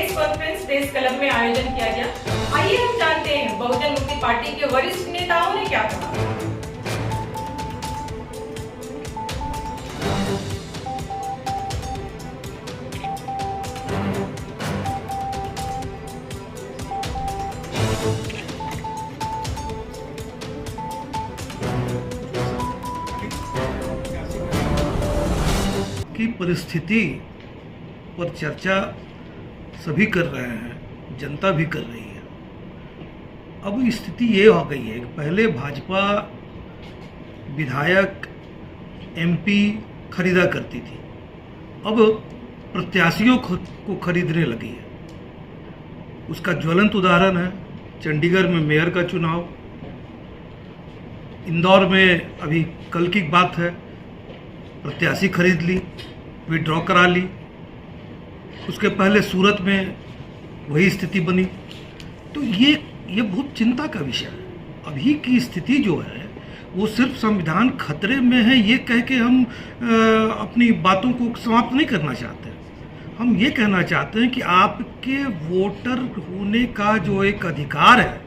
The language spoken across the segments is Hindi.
प्रेस कॉन्फ्रेंस प्रेस क्लब में आयोजन किया गया। आइए हम जानते हैं बहुजन मुक्ति पार्टी के वरिष्ठ नेताओं ने क्या कहा। की परिस्थिति पर चर्चा सभी कर रहे हैं, जनता भी कर रही है। अब स्थिति ये हो गई है कि पहले भाजपा विधायक एमपी खरीदा करती थी, अब प्रत्याशियों को खरीदने लगी है। उसका ज्वलंत उदाहरण है चंडीगढ़ में मेयर का चुनाव, इंदौर में अभी कल की बात है, प्रत्याशी खरीद ली, विड्रॉ करा ली। उसके पहले सूरत में वही स्थिति बनी। तो ये बहुत चिंता का विषय है। अभी की स्थिति जो है वो सिर्फ संविधान खतरे में है ये कह के हम अपनी बातों को समाप्त नहीं करना चाहते। हम ये कहना चाहते हैं कि आपके वोटर होने का जो एक अधिकार है,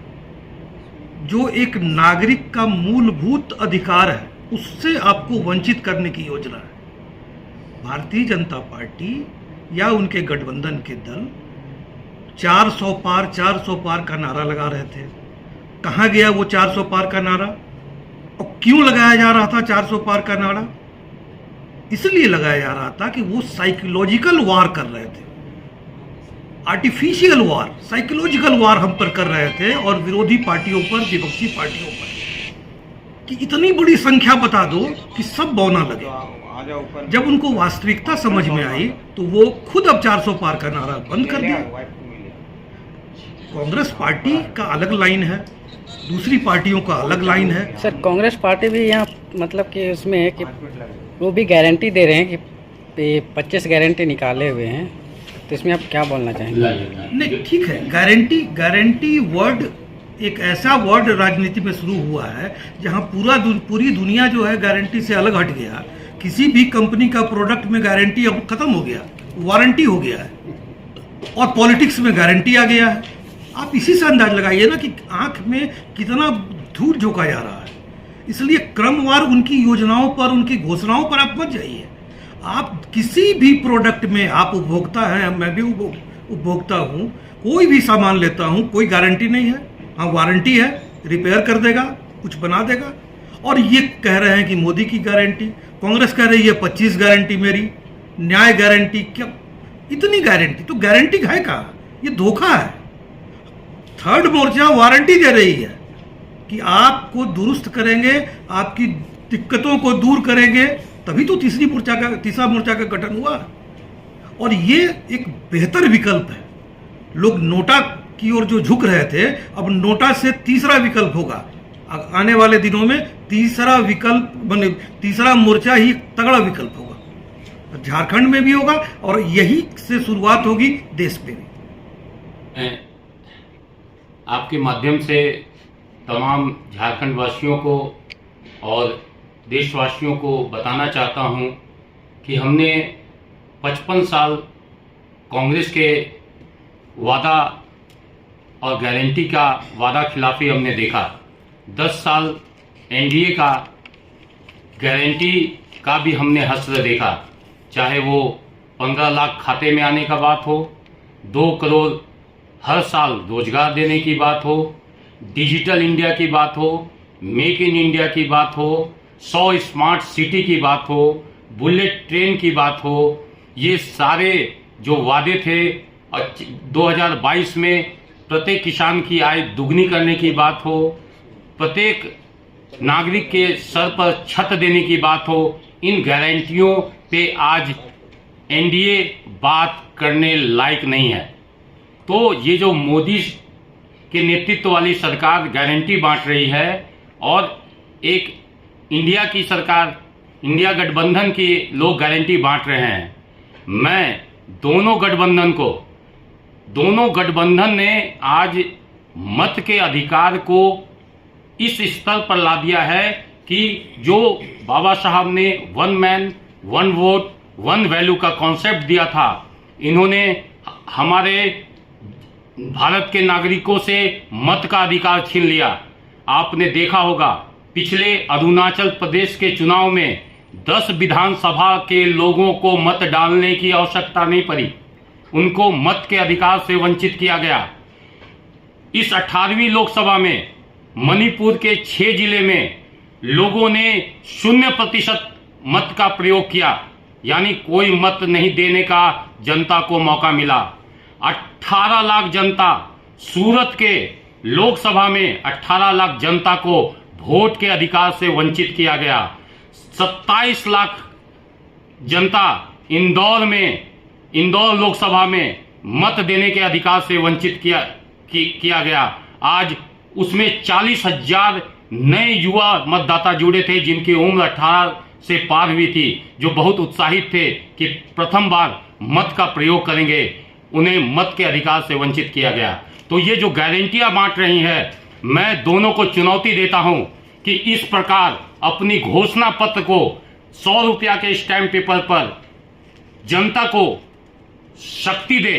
जो एक नागरिक का मूलभूत अधिकार है, उससे आपको वंचित करने की योजना है। भारतीय जनता पार्टी या उनके गठबंधन के दल 400 पार का नारा लगा रहे थे। कहाँ गया वो 400 पार का नारा? और क्यों लगाया जा रहा था 400 पार का नारा? इसलिए लगाया जा रहा था कि वो साइकोलॉजिकल वार कर रहे थे, आर्टिफिशियल वार, साइकोलॉजिकल वार हम पर कर रहे थे और विरोधी पार्टियों पर, विपक्षी पार्टियों पर, कि इतनी बड़ी संख्या बता दो कि सब बौना लगे। जब उनको वास्तविकता समझ में आई तो वो खुद अब 400 पार का नारा बंद कर दिया। कांग्रेस पार्टी का अलग लाइन है, दूसरी पार्टियों का अलग लाइन है। सर, कांग्रेस पार्टी भी यहाँ मतलब कि उसमें है कि वो भी गारंटी दे रहे हैं कि 25 गारंटी निकाले हुए हैं, तो इसमें आप क्या बोलना चाहेंगे? नहीं, ठीक है, गारंटी वर्ड एक ऐसा वर्ड राजनीति में शुरू हुआ है जहाँ पूरी दुनिया जो है गारंटी से अलग हट गया। किसी भी कंपनी का प्रोडक्ट में गारंटी अब खत्म हो गया, वारंटी हो गया है, और पॉलिटिक्स में गारंटी आ गया है। आप इसी से अंदाज लगाइए ना कि आंख में कितना धूल झोंका जा रहा है। इसलिए क्रमवार उनकी योजनाओं पर, उनकी घोषणाओं पर आप मत जाइए। आप किसी भी प्रोडक्ट में, आप उपभोक्ता हैं, मैं भी उपभोक्ता हूँ, कोई भी सामान लेता हूँ, कोई गारंटी नहीं है। हाँ, वारंटी है, रिपेयर कर देगा, कुछ बना देगा। और ये कह रहे हैं कि मोदी की गारंटी, कांग्रेस कह रही है 25 गारंटी मेरी, न्याय गारंटी। क्या इतनी गारंटी? तो गारंटी है कहाँ? ये धोखा है। थर्ड मोर्चा वारंटी दे रही है कि आपको दुरुस्त करेंगे, आपकी दिक्कतों को दूर करेंगे, तभी तो तीसरा मोर्चा का गठन हुआ। और ये एक बेहतर विकल्प है। लोग नोटा की ओर जो झुक रहे थे, अब नोटा से तीसरा विकल्प होगा। आने वाले दिनों में तीसरा विकल्प बने, तीसरा मोर्चा ही तगड़ा विकल्प होगा। झारखंड में भी होगा और यही से शुरुआत होगी देश में भी। आपके माध्यम से तमाम झारखंड वासियों को और देशवासियों को बताना चाहता हूं कि हमने 55 साल कांग्रेस के वादा और गारंटी का वादा खिलाफी हमने देखा। 10 साल एनडीए का गारंटी का भी हमने हश्र देखा, चाहे वो 15 लाख खाते में आने का बात हो, 2 करोड़ हर साल रोजगार देने की बात हो, डिजिटल इंडिया की बात हो, मेक इन इंडिया की बात हो, 100 स्मार्ट सिटी की बात हो, बुलेट ट्रेन की बात हो। ये सारे जो वादे थे 2022 में प्रत्येक किसान की आय दुगनी करने की बात हो, प्रत्येक नागरिक के सर पर छत देने की बात हो, इन गारंटियों पे आज एनडीए बात करने लायक नहीं है। तो ये जो मोदी के नेतृत्व वाली सरकार गारंटी बांट रही है और एक इंडिया की सरकार, इंडिया गठबंधन के लोग गारंटी बांट रहे हैं। मैं दोनों गठबंधन ने आज मत के अधिकार को इस स्तर पर ला दिया है कि जो बाबा साहब ने 1 मैन 1 वोट 1 वैल्यू का कॉन्सेप्ट दिया था, इन्होंने हमारे भारत के नागरिकों से मत का अधिकार छीन लिया। आपने देखा होगा पिछले अरुणाचल प्रदेश के चुनाव में 10 विधानसभा के लोगों को मत डालने की आवश्यकता नहीं पड़ी, उनको मत के अधिकार से वंचित किया गया। इस 18वीं लोकसभा में मणिपुर के 6 जिले में लोगों ने 0% मत का प्रयोग किया, यानी कोई मत नहीं देने का जनता को मौका मिला। 18 लाख जनता, सूरत के लोकसभा में 18 लाख जनता को वोट के अधिकार से वंचित किया गया। 27 लाख जनता इंदौर लोकसभा में मत देने के अधिकार से वंचित किया गया। आज उसमें 40,000 नए युवा मतदाता जुड़े थे जिनकी उम्र 18 से पार हुई थी, जो बहुत उत्साहित थे कि प्रथम बार मत का प्रयोग करेंगे। उन्हें मत के अधिकार से वंचित किया गया। तो ये जो गारंटियां बांट रही है, मैं दोनों को चुनौती देता हूं कि इस प्रकार अपनी घोषणा पत्र को 100 रुपया के स्टैम्प पेपर पर जनता को शक्ति दे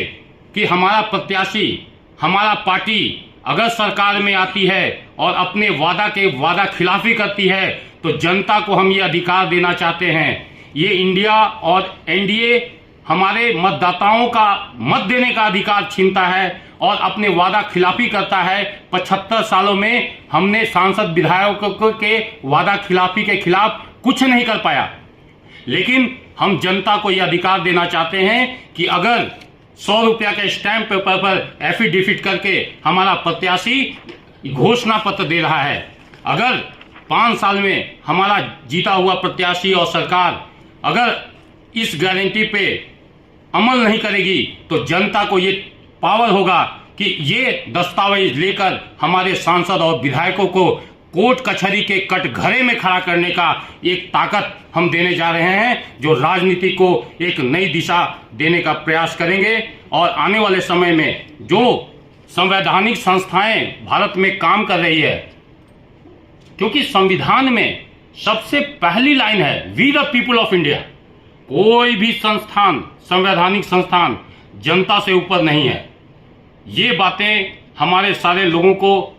कि हमारा प्रत्याशी, हमारा पार्टी अगर सरकार में आती है और अपने वादा खिलाफी करती है तो जनता को हम ये अधिकार देना चाहते हैं। ये इंडिया और एनडीए हमारे मतदाताओं का मत देने का अधिकार छीनता है और अपने वादा खिलाफी करता है। 75 सालों में हमने सांसद विधायकों के वादा खिलाफी के खिलाफ कुछ नहीं कर पाया, लेकिन हम जनता को यह अधिकार देना चाहते हैं कि अगर 100 रुपया के स्टैम्प पेपर पर एफिडेविट करके हमारा प्रत्याशी घोषणा पत्र दे रहा है, अगर 5 साल में हमारा जीता हुआ प्रत्याशी और सरकार अगर इस गारंटी पे अमल नहीं करेगी तो जनता को ये पावर होगा कि ये दस्तावेज लेकर हमारे सांसद और विधायकों को कोर्ट कचहरी के कटघरे में खड़ा करने का एक ताकत हम देने जा रहे हैं, जो राजनीति को एक नई दिशा देने का प्रयास करेंगे। और आने वाले समय में जो संवैधानिक संस्थाएं भारत में काम कर रही है, क्योंकि संविधान में सबसे पहली लाइन है we the people of India. कोई भी संस्थान, संवैधानिक संस्थान जनता से ऊपर नहीं है। ये बातें हमारे सारे लोगों को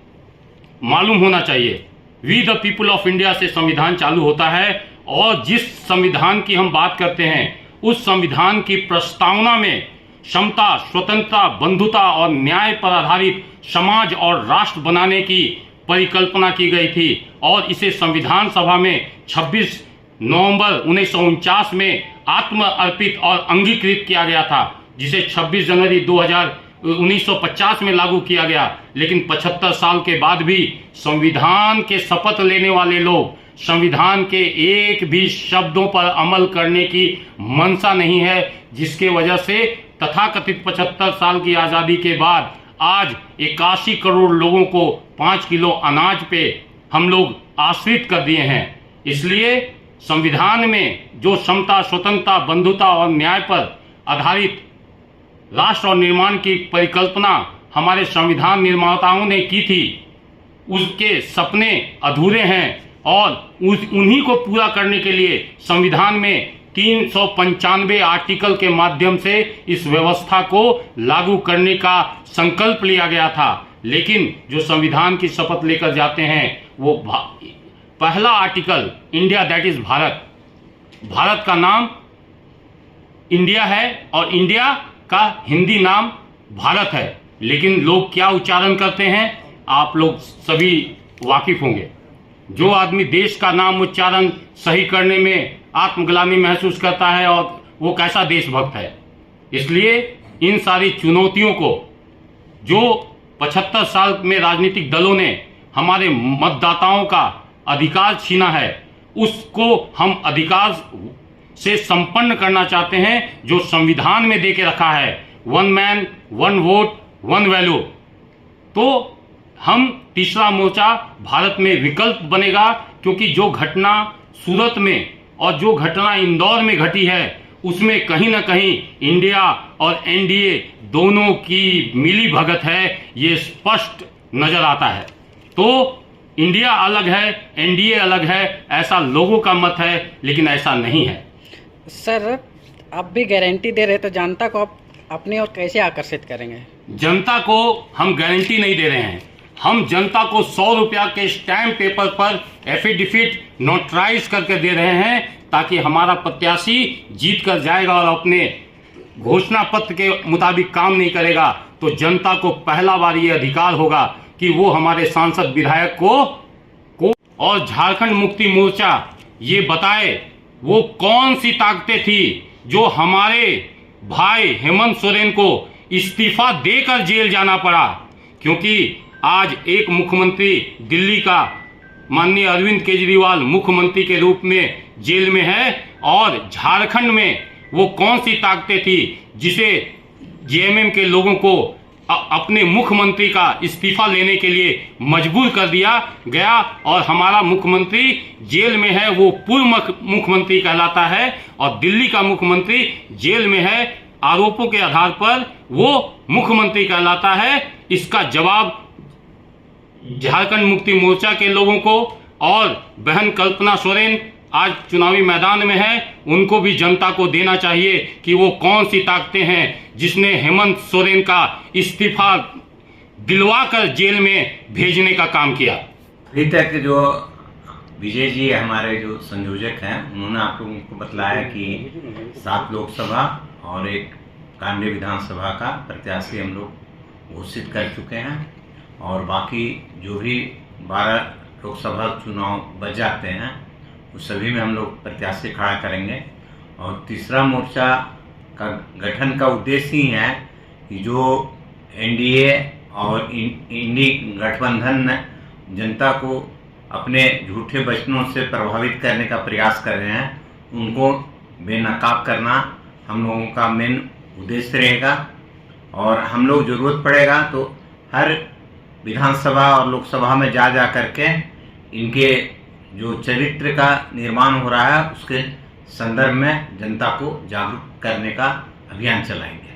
मालूम होना चाहिए। We the people of India से संविधान चालू होता है और जिस संविधान की हम बात करते हैं उस संविधान की प्रस्तावना में समता, स्वतंत्रता, बंधुता और न्याय पर आधारित समाज और राष्ट्र बनाने की परिकल्पना की गई थी और इसे संविधान सभा में 26 नवंबर 1949 में आत्म अर्पित और अंगीकृत किया गया था, जिसे 26 जनवरी 1950 में लागू किया गया। लेकिन 75 साल के बाद भी संविधान के शपथ लेने वाले लोग संविधान के एक भी शब्दों पर अमल करने की मंशा नहीं है, जिसके वजह से तथाकथित 75 साल की आज़ादी के बाद आज 81 करोड़ लोगों को 5 किलो अनाज पे हम लोग आश्रित कर दिए हैं। इसलिए संविधान में जो समता, स्वतंत्रता, बंधुता और न्याय पर आधारित राष्ट्र और निर्माण की परिकल्पना हमारे संविधान निर्माताओं ने की थी, उसके सपने अधूरे हैं और उन्हीं को पूरा करने के लिए संविधान में 395 आर्टिकल के माध्यम से इस व्यवस्था को लागू करने का संकल्प लिया गया था। लेकिन जो संविधान की शपथ लेकर जाते हैं वो पहला article India that is Bharat, Bharat का नाम इंडिया है और इंडिया का हिंदी नाम भारत है। लेकिन लोग क्या उच्चारण करते हैं आप लोग सभी वाकिफ होंगे। जो आदमी देश का नाम उच्चारण सही करने में आत्मग्लानि महसूस करता है और वो कैसा देशभक्त है। इसलिए इन सारी चुनौतियों को जो 75 साल में राजनीतिक दलों ने हमारे मतदाताओं का अधिकार छीना है, उसको हम अधिकार से संपन्न करना चाहते हैं जो संविधान में दे के रखा है, 1 मैन 1 वोट 1 वैल्यू। तो हम तीसरा मोर्चा भारत में विकल्प बनेगा, क्योंकि जो घटना सूरत में और जो घटना इंदौर में घटी है उसमें कहीं ना कहीं इंडिया और एनडीए दोनों की मिली भगत है, ये स्पष्ट नजर आता है। तो इंडिया अलग है, एनडीए अलग है, ऐसा लोगों का मत है, लेकिन ऐसा नहीं है। सर आप भी गारंटी दे रहे तो जनता को अपने और कैसे आकर्षित करेंगे? जनता को हम गारंटी नहीं दे रहे हैं, हम जनता को 100 रुपया के स्टैम्प पेपर पर एफिडेविट नोटराइज करके दे रहे हैं, ताकि हमारा प्रत्याशी जीत कर जाएगा और अपने घोषणा पत्र के मुताबिक काम नहीं करेगा तो जनता को पहला बार ये अधिकार होगा कि वो हमारे सांसद विधायक को और झारखंड मुक्ति मोर्चा ये बताए वो कौन सी ताकतें थी जो हमारे भाई हेमंत सोरेन को इस्तीफा देकर जेल जाना पड़ा। क्योंकि आज एक मुख्यमंत्री दिल्ली का माननीय अरविंद केजरीवाल मुख्यमंत्री के रूप में जेल में है, और झारखंड में वो कौन सी ताकतें थी जिसे जेएमएम के लोगों को अपने मुख्यमंत्री का इस्तीफा लेने के लिए मजबूर कर दिया गया, और हमारा मुख्यमंत्री जेल में है, वो पूर्व मुख्यमंत्री कहलाता है, और दिल्ली का मुख्यमंत्री जेल में है, आरोपों के आधार पर वो मुख्यमंत्री कहलाता है। इसका जवाब झारखंड मुक्ति मोर्चा के लोगों को और बहन कल्पना सोरेन आज चुनावी मैदान में है, उनको भी जनता को देना चाहिए कि वो कौन सी ताकतें हैं जिसने हेमंत सोरेन का इस्तीफा दिलवा कर जेल में भेजने का काम किया। अभी तक जो विजय जी हमारे जो संयोजक हैं, उन्होंने आप लोगों को बतलाया कि 7 लोकसभा और 1 कांडी विधानसभा का प्रत्याशी हम लोग घोषित कर चुके हैं, और बाकी जो भी 12 लोकसभा चुनाव बच जाते हैं उस सभी में हम लोग प्रत्याशी खड़ा करेंगे। और तीसरा मोर्चा का गठन का उद्देश्य ही है कि जो एनडीए और इंडी गठबंधन जनता को अपने झूठे वचनों से प्रभावित करने का प्रयास कर रहे हैं, उनको बेनकाब करना हम लोगों का मेन उद्देश्य रहेगा। और हम लोग ज़रूरत पड़ेगा तो हर विधानसभा और लोकसभा में जा करके इनके जो चरित्र का निर्माण हो रहा है उसके संदर्भ में जनता को जागरूक करने का अभियान चलाएंगे।